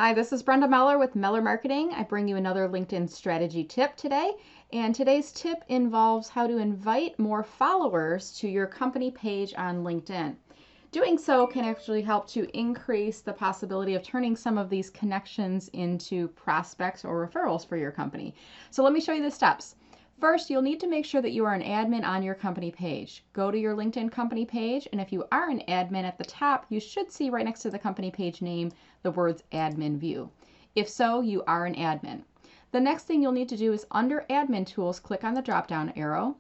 Hi, this is Brenda Meller with Meller Marketing. I bring you another LinkedIn strategy tip today. And today's tip involves how to invite more followers to your company page on LinkedIn. Doing so can actually help to increase the possibility of turning some of these connections into prospects or referrals for your company. So let me show you the steps. First, you'll need to make sure that you are an admin on your company page. Go to your LinkedIn company page, and if you are an admin at the top, you should see right next to the company page name the words Admin View. If so, you are an admin. The next thing you'll need to do is under Admin Tools, click on the drop-down arrow.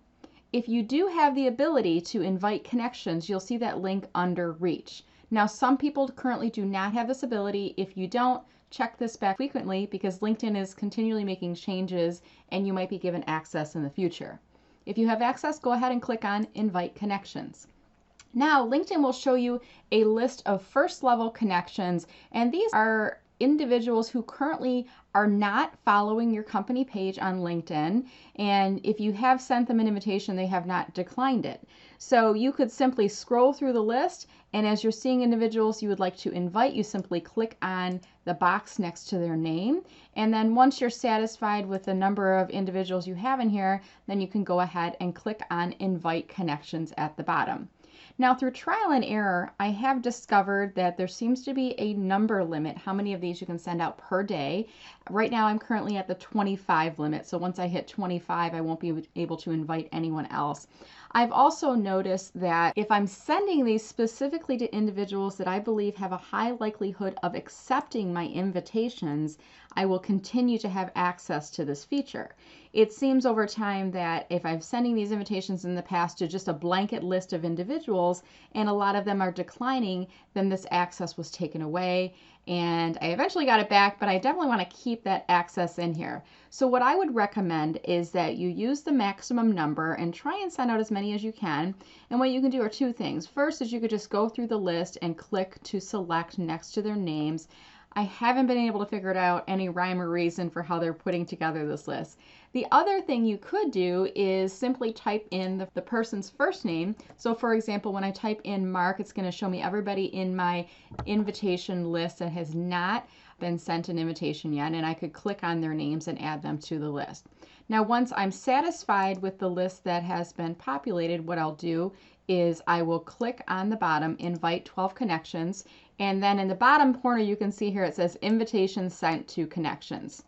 If you do have the ability to invite connections, you'll see that link under Reach. Now, some people currently do not have this ability. If you don't, check this back frequently because LinkedIn is continually making changes and you might be given access in the future. If you have access, go ahead and click on Invite Connections. Now, LinkedIn will show you a list of first level connections, and these are individuals who currently are not following your company page on LinkedIn, and if you have sent them an invitation, they have not declined it. So you could simply scroll through the list, and as you're seeing individuals you would like to invite, you simply click on the box next to their name, and then once you're satisfied with the number of individuals you have in here, then you can go ahead and click on Invite Connections at the bottom. Now, through trial and error, I have discovered that there seems to be a number limit, how many of these you can send out per day. Right now, I'm currently at the 25 limit, so once I hit 25, I won't be able to invite anyone else. I've also noticed that if I'm sending these specifically to individuals that I believe have a high likelihood of accepting my invitations, I will continue to have access to this feature. It seems over time that if I'm sending these invitations in the past to just a blanket list of individuals and a lot of them are declining, then this access was taken away. And I eventually got it back, but I definitely want to keep that access in here. So what I would recommend is that you use the maximum number and try and send out as many as you can. And what you can do are two things. First is you could just go through the list and click to select next to their names. I haven't been able to figure out any rhyme or reason for how they're putting together this list. The other thing you could do is simply type in the person's first name. So for example, when I type in Mark, it's going to show me everybody in my invitation list that has not been sent an invitation yet, and I could click on their names and add them to the list. Now, once I'm satisfied with the list that has been populated, what I'll do is I will click on the bottom, Invite 12 Connections, and then in the bottom corner you can see here it says Invitation Sent to Connections.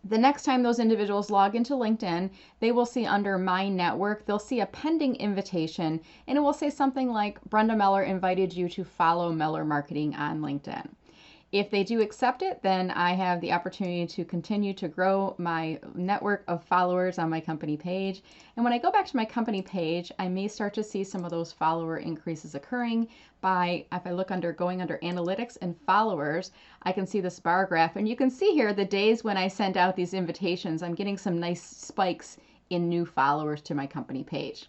The next time those individuals log into LinkedIn, they will see under My Network, they'll see a pending invitation, and it will say something like, Brenda Meller invited you to follow Meller Marketing on LinkedIn. If they do accept it, then I have the opportunity to continue to grow my network of followers on my company page. And when I go back to my company page, I may start to see some of those follower increases occurring by, if I look under, going under Analytics and Followers, I can see this bar graph. And you can see here the days when I send out these invitations, I'm getting some nice spikes in new followers to my company page.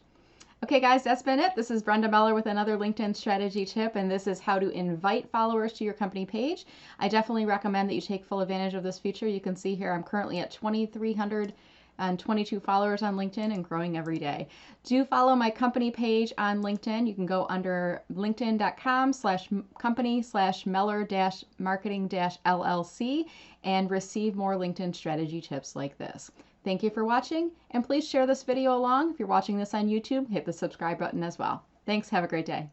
Okay guys, that's been it. This is Brenda Meller with another LinkedIn strategy tip, and this is how to invite followers to your company page. I definitely recommend that you take full advantage of this feature. You can see here I'm currently at 2,322 followers on LinkedIn and growing every day. Do follow my company page on LinkedIn. You can go under linkedin.com/company/Meller-marketing-LLC and receive more LinkedIn strategy tips like this. Thank you for watching, and please share this video along. If you're watching this on YouTube, hit the subscribe button as well. Thanks, have a great day.